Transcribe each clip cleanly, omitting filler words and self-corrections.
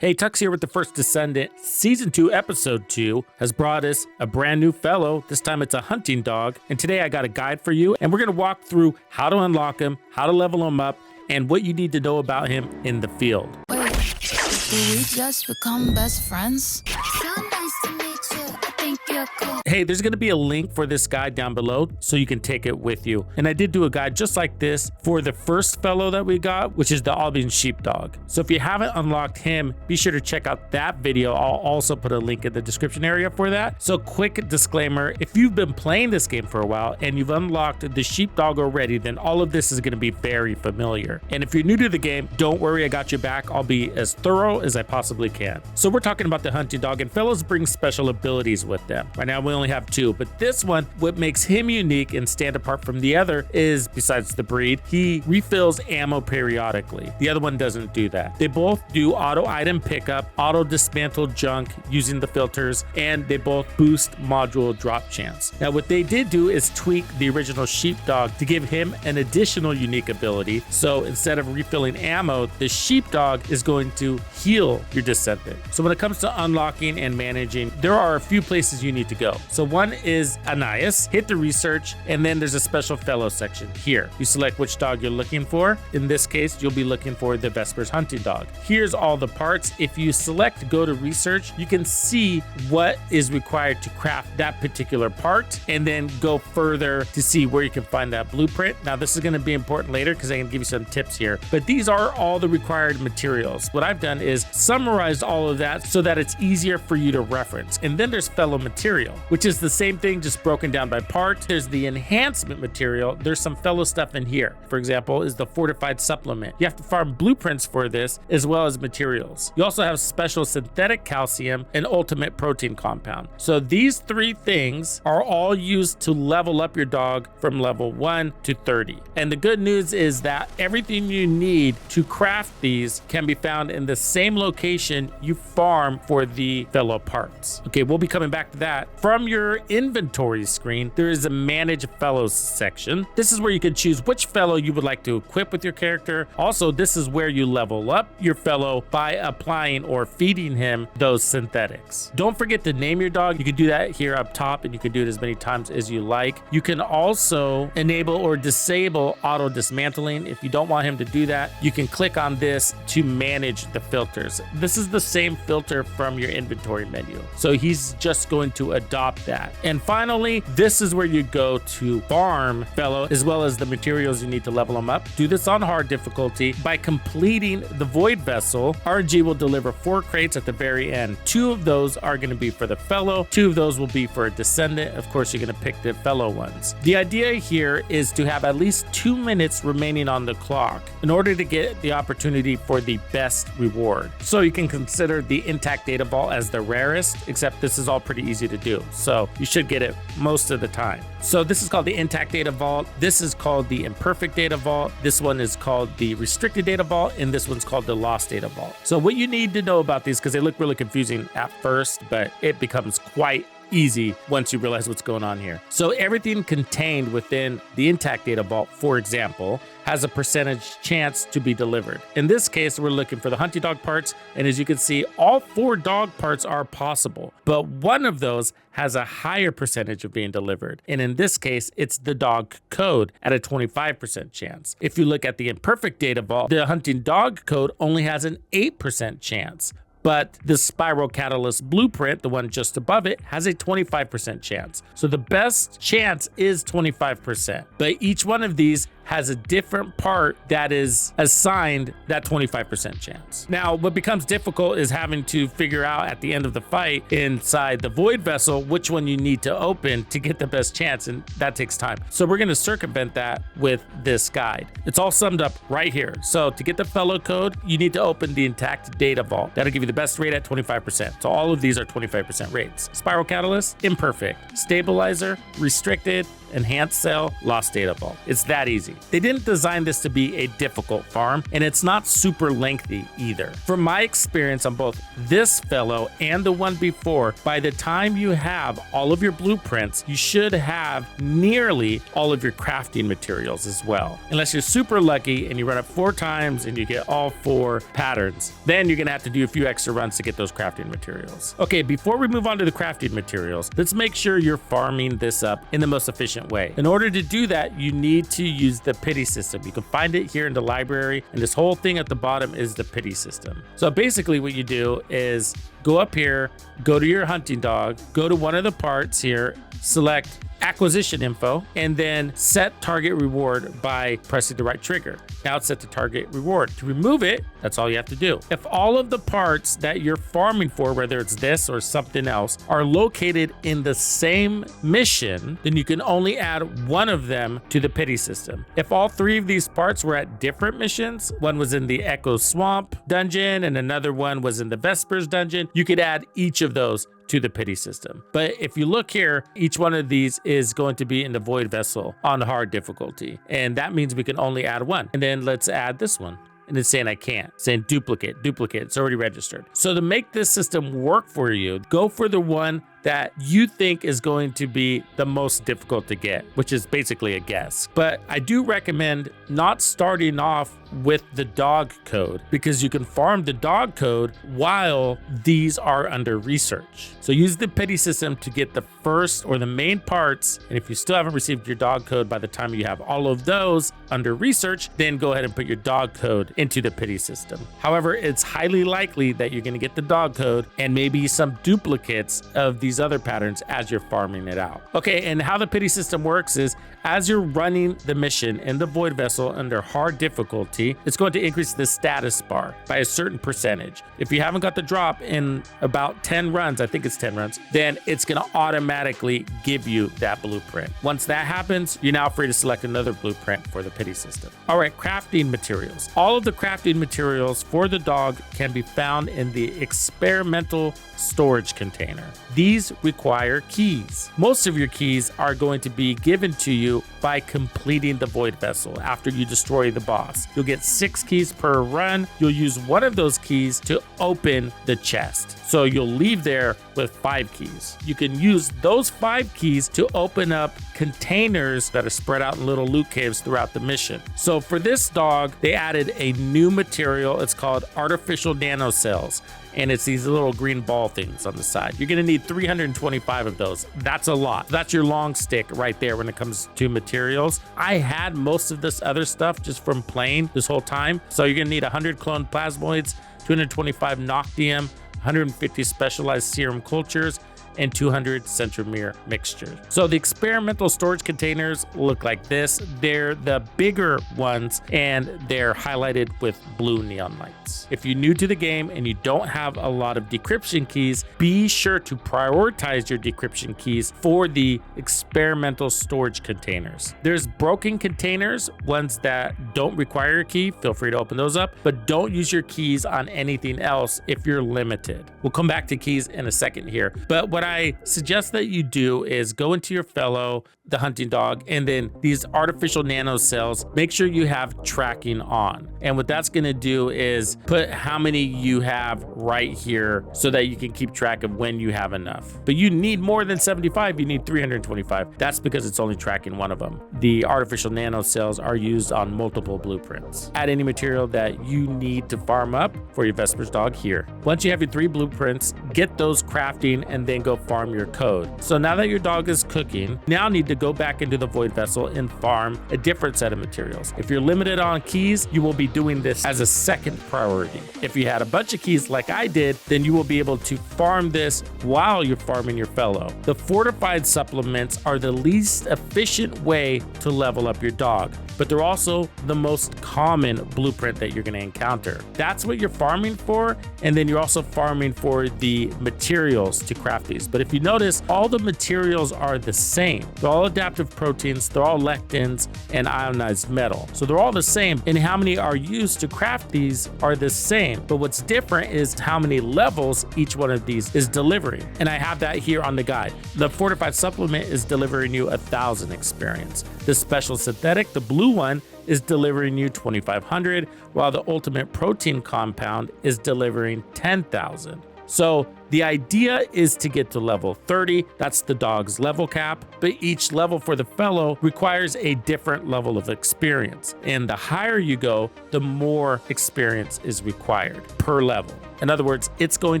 Hey, Tux here with the First Descendant. Season 2, Episode 2 has brought us a brand new fellow. This time it's a hunting dog. And today I got a guide for you, and we're going to walk through how to unlock him, how to level him up, and what you need to know about him in the field. Wait, did we just become best friends? So nice to meet you. I think you're cool. Hey, there's going to be a link for this guide down below so you can take it with you. And I did do a guide just like this for the first fellow that we got, which is the Albion Sheepdog. So if you haven't unlocked him, be sure to check out that video. I'll also put a link in the description area for that. So quick disclaimer, if you've been playing this game for a while and you've unlocked the Sheepdog already, then all of this is going to be very familiar. And if you're new to the game, don't worry, I got your back. I'll be as thorough as I possibly can. So we're talking about the hunting dog, and fellows bring special abilities with them. Right now we only have two, but this one, what makes him unique and stand apart from the other is, besides the breed, he refills ammo periodically. The other one doesn't do that. They both do auto item pickup, auto dismantle junk using the filters, and they both boost module drop chance. Now what they did do is tweak the original Sheepdog to give him an additional unique ability. So instead of refilling ammo, the Sheepdog is going to heal your descendant. So when it comes to unlocking and managing, there are a few places you need to go. So one is Anais, hit the research, and then there's a special fellow section here. You select which dog you're looking for. In this case, you'll be looking for the Vespers hunting dog. Here's all the parts. If you select go to research, you can see what is required to craft that particular part, and then go further to see where you can find that blueprint. Now this is going to be important later because I can give you some tips here, but these are all the required materials. What I've done is summarized all of that so that it's easier for you to reference. And then there's fellow material, which is the same thing, just broken down by part. There's the enhancement material. There's some fellow stuff in here. For example, is the fortified supplement. You have to farm blueprints for this as well as materials. You also have special synthetic calcium and ultimate protein compound. So these three things are all used to level up your dog from level 1 to 30. And the good news is that everything you need to craft these can be found in the same location you farm for the fellow parts. Okay, we'll be coming back to that. From your inventory screen, there is a manage fellows section. This is where you can choose which fellow you would like to equip with your character. Also, this is where you level up your fellow by applying or feeding him those synthetics. Don't forget to name your dog. You can do that here up top, and you can do it as many times as you like. You can also enable or disable auto dismantling. If you don't want him to do that, you can click on this to manage the filters. This is the same filter from your inventory menu. So he's just going to adopt that. And finally, this is where you go to farm fellow as well as the materials you need to level them up. Do this on hard difficulty. By completing the void vessel, RNG will deliver 4 crates at the very end. 2 of those are going to be for the fellow. 2 of those will be for a descendant. Of course, you're going to pick the fellow ones. The idea here is to have at least 2 minutes remaining on the clock in order to get the opportunity for the best reward. So you can consider the intact data vault as the rarest, except this is all pretty easy to do. So you should get it most of the time. So this is called the intact data vault. This is called the imperfect data vault. This one is called the restricted data vault, and this one's called the lost data vault. So what you need to know about these, because they look really confusing at first, but it becomes quite easy once you realize what's going on here. So everything contained within the intact data vault, for example, has a percentage chance to be delivered. In this case, we're looking for the hunting dog parts, and as you can see, all 4 dog parts are possible, but one of those has a higher percentage of being delivered. And in this case, it's the dog code at a 25% chance. If you look at the imperfect data vault, the hunting dog code only has an 8% chance. But the Spiral Catalyst blueprint, the one just above it, has a 25% chance. So the best chance is 25%. But each one of these has a different part that is assigned that 25% chance. Now, what becomes difficult is having to figure out at the end of the fight inside the void vessel which one you need to open to get the best chance, and that takes time. So we're going to circumvent that with this guide. It's all summed up right here. So to get the fellow code, you need to open the intact data vault. That'll give you the best rate at 25%. So all of these are 25% rates. Spiral Catalyst, imperfect. Stabilizer, restricted, enhanced cell, lost data vault. It's that easy. They didn't design this to be a difficult farm, and it's not super lengthy either. From my experience on both this fellow and the one before, by the time you have all of your blueprints, you should have nearly all of your crafting materials as well. Unless you're super lucky and you run it 4 times and you get all 4 patterns, then you're gonna have to do a few extra runs to get those crafting materials. Okay, before we move on to the crafting materials, let's make sure you're farming this up in the most efficient way. In order to do that, you need to use the pity system. You can find it here in the library, and this whole thing at the bottom is the pity system. So basically what you do is go up here, go to your hunting dog, go to one of the parts here, select acquisition info, and then set target reward by pressing the right trigger. Now it's set to target reward. To remove it, that's all you have to do. If all of the parts that you're farming for, whether it's this or something else, are located in the same mission, then you can only add one of them to the pity system. If all 3 of these parts were at different missions, one was in the Echo Swamp dungeon and another one was in the Vespers dungeon, you could add each of those to the pity system. But if you look here, each one of these is going to be in the void vessel on hard difficulty. And that means we can only add one. And then let's add this one. And it's saying I can't. It's saying duplicate. It's already registered. So to make this system work for you, go for the one that you think is going to be the most difficult to get, which is basically a guess. But I do recommend not starting off with the dog code, because you can farm the dog code while these are under research. So use the pity system to get the first or the main parts. And if you still haven't received your dog code by the time you have all of those under research, then go ahead and put your dog code into the pity system. However, it's highly likely that you're going to get the dog code and maybe some duplicates of these other patterns as you're farming it out. Okay, and how the pity system works is as you're running the mission in the void vessel under hard difficulty, it's going to increase the status bar by a certain percentage. If you haven't got the drop in about 10 runs, I think it's 10 runs, then it's going to automatically give you that blueprint. Once that happens, you're now free to select another blueprint for the pity system. All right, crafting materials. All of the crafting materials for the dog can be found in the experimental storage container. These require keys. Most of your keys are going to be given to you by completing the void vessel after you destroy the boss. You'll get 6 keys per run. You'll use one of those keys to open the chest. So you'll leave there with 5 keys. You can use those 5 keys to open up containers that are spread out in little loot caves throughout the mission. So for this dog, they added a new material. It's called artificial nanocells. And it's these little green ball things on the side. You're gonna need 325 of those. That's a lot. That's your long stick right there when it comes to materials. I had most of this other stuff just from playing this whole time. So you're gonna need 100 cloned plasmoids, 225 Noctium, 150 specialized serum cultures, and 200 centromere mixtures. So the experimental storage containers look like this. They're the bigger ones and they're highlighted with blue neon lights. If you're new to the game and you don't have a lot of decryption keys, be sure to prioritize your decryption keys for the experimental storage containers. There's broken containers, ones that don't require a key. Feel free to open those up, but don't use your keys on anything else if you're limited. We'll come back to keys in a second here. But what I suggest that you do is go into your fellow, the hunting dog, and then these artificial nanocells, make sure you have tracking on. And what that's gonna do is put how many you have right here so that you can keep track of when you have enough. But you need more than 75, you need 325. That's because it's only tracking one of them. The artificial nanocells are used on multiple blueprints. Add any material that you need to farm up for your Vespers dog here. Once you have your 3 blueprints, get those crafting and then go farm your code. So now that your dog is cooking, now need to go back into the void vessel and farm a different set of materials. If you're limited on keys, you will be doing this as a second priority. If you had a bunch of keys like I did, then you will be able to farm this while you're farming your fellow. The fortified supplements are the least efficient way to level up your dog, but they're also the most common blueprint that you're going to encounter. That's what you're farming for, and then you're also farming for the materials to craft these But if you notice, all the materials are the same. They're all adaptive proteins, they're all lectins and ionized metal. So they're all the same, and how many are used to craft these are the same. But what's different is how many levels each one of these is delivering. And I have that here on the guide. The fortified supplement is delivering you 1,000 experience. The special synthetic, the blue one, is delivering you 2,500, while the ultimate protein compound is delivering 10,000. So the idea is to get to level 30. That's the dog's level cap, but each level for the fellow requires a different level of experience. And the higher you go, the more experience is required per level. In other words, it's going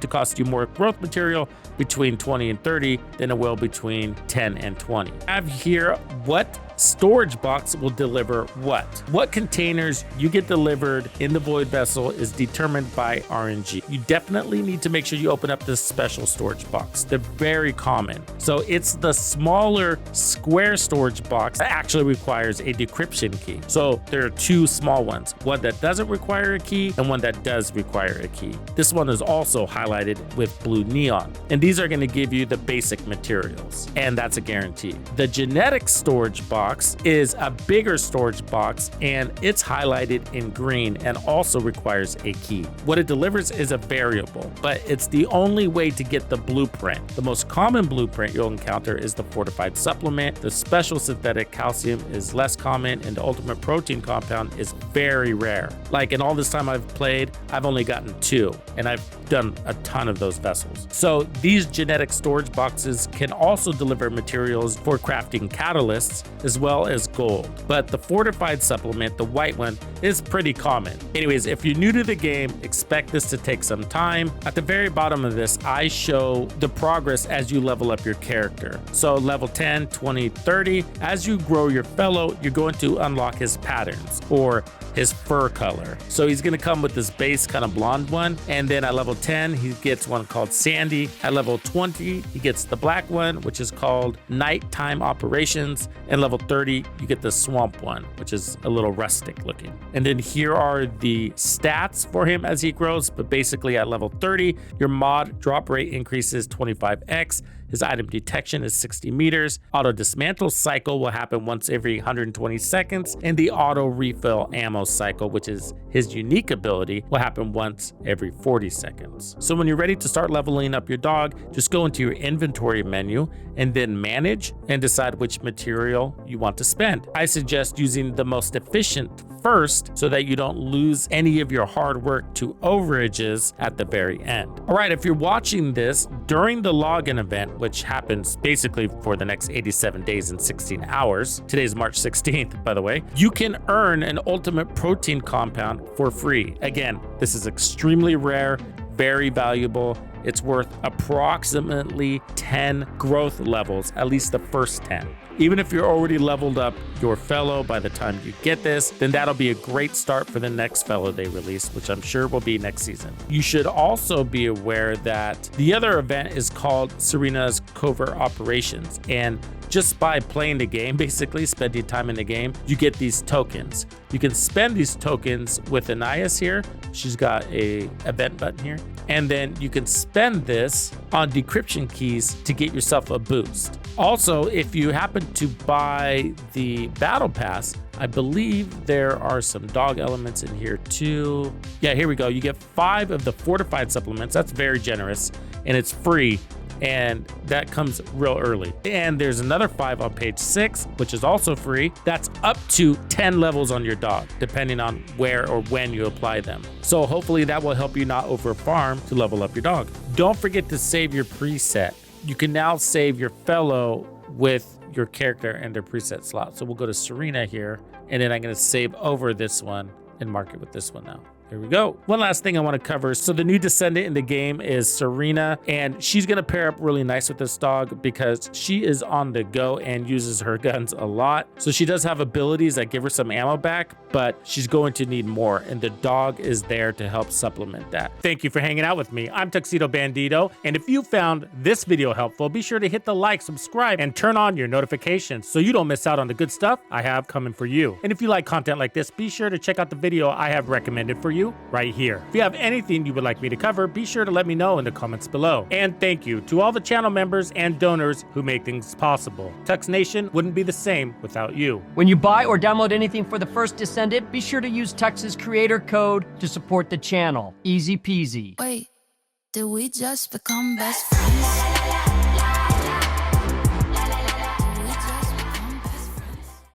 to cost you more growth material between 20 and 30 than it will between 10 and 20. I have here what storage box will deliver what. What containers you get delivered in the void vessel is determined by RNG. You definitely need to make sure you open up this special storage box. They're very common. So it's the smaller square storage box that actually requires a decryption key. So there are two small ones, one that doesn't require a key and one that does require a key. This one is also highlighted with blue neon, and these are going to give you the basic materials, and that's a guarantee. The genetic storage box is a bigger storage box, and it's highlighted in green and also requires a key. What it delivers is a variable, but it's the only way to get the blueprint. The most common blueprint you'll encounter is the fortified supplement. The special synthetic calcium is less common, and the ultimate protein compound is very rare. Like, in all this time I've played, I've only gotten 2, and I've done a ton of those vessels. So these genetic storage boxes can also deliver materials for crafting catalysts as well as gold. But the fortified supplement, the white one, is pretty common. Anyways, if you're new to the game, expect this to take some time. At the very bottom of this, I show the progress as you level up your character. So level 10, 20, 30, as you grow your fellow, you're going to unlock his patterns or his fur color. So he's gonna come with this base kind of blonde one, and then at level 10 he gets one called Sandy. At level 20 he gets the black one, which is called Nighttime Operations, and level 30 you get the swamp one, which is a little rustic looking. And then here are the stats for him as he grows, but basically at level 30 your mod drop rate increases 25x. His item detection is 60 meters. Auto dismantle cycle will happen once every 120 seconds. And the auto refill ammo cycle, which is his unique ability, will happen once every 40 seconds. So when you're ready to start leveling up your dog, just go into your inventory menu and then manage and decide which material you want to spend. I suggest using the most efficient first so that you don't lose any of your hard work to overages at the very end. All right, if you're watching this during the login event, which happens basically for the next 87 days and 16 hours, today's March 16th, by the way, you can earn an ultimate protein compound for free. Again, this is extremely rare, very valuable. It's worth approximately 10 growth levels, at least the first 10. Even if you're already leveled up your fellow by the time you get this, then that'll be a great start for the next fellow they release, which I'm sure will be next season. You should also be aware that the other event is called Serena's Covert Operations, and just by playing the game, basically spending time in the game, you get these tokens. You can spend these tokens with Anais here. She's got a event button here. And then you can spend this on decryption keys to get yourself a boost. Also, if you happen to buy the battle pass, I believe there are some dog elements in here too. Yeah, here we go. You get 5 of the fortified supplements. That's very generous, and it's free. And that comes real early. And there's another 5 on page 6, which is also free. That's up to 10 levels on your dog, depending on where or when you apply them. So hopefully that will help you not over farm to level up your dog. Don't forget to save your preset. You can now save your fellow with your character and their preset slot. So we'll go to Serena here, and then I'm going to save over this one and mark it with this one now. There we go. One last thing I want to cover. So the new descendant in the game is Serena, and she's going to pair up really nice with this dog because she is on the go and uses her guns a lot. So she does have abilities that give her some ammo back, but she's going to need more, and the dog is there to help supplement that. Thank you for hanging out with me. I'm Tuxedo Bandido, and if you found this video helpful, be sure to hit the like, subscribe, and turn on your notifications so you don't miss out on the good stuff I have coming for you. And if you like content like this, be sure to check out the video I have recommended for you right here. If you have anything you would like me to cover, be sure to let me know in the comments below. And thank you to all the channel members and donors who make things possible. Tux Nation wouldn't be the same without you. When you buy or download anything for the First Descendant, be sure to use Tux's creator code to support the channel. Easy peasy. Wait, did we just become best friends?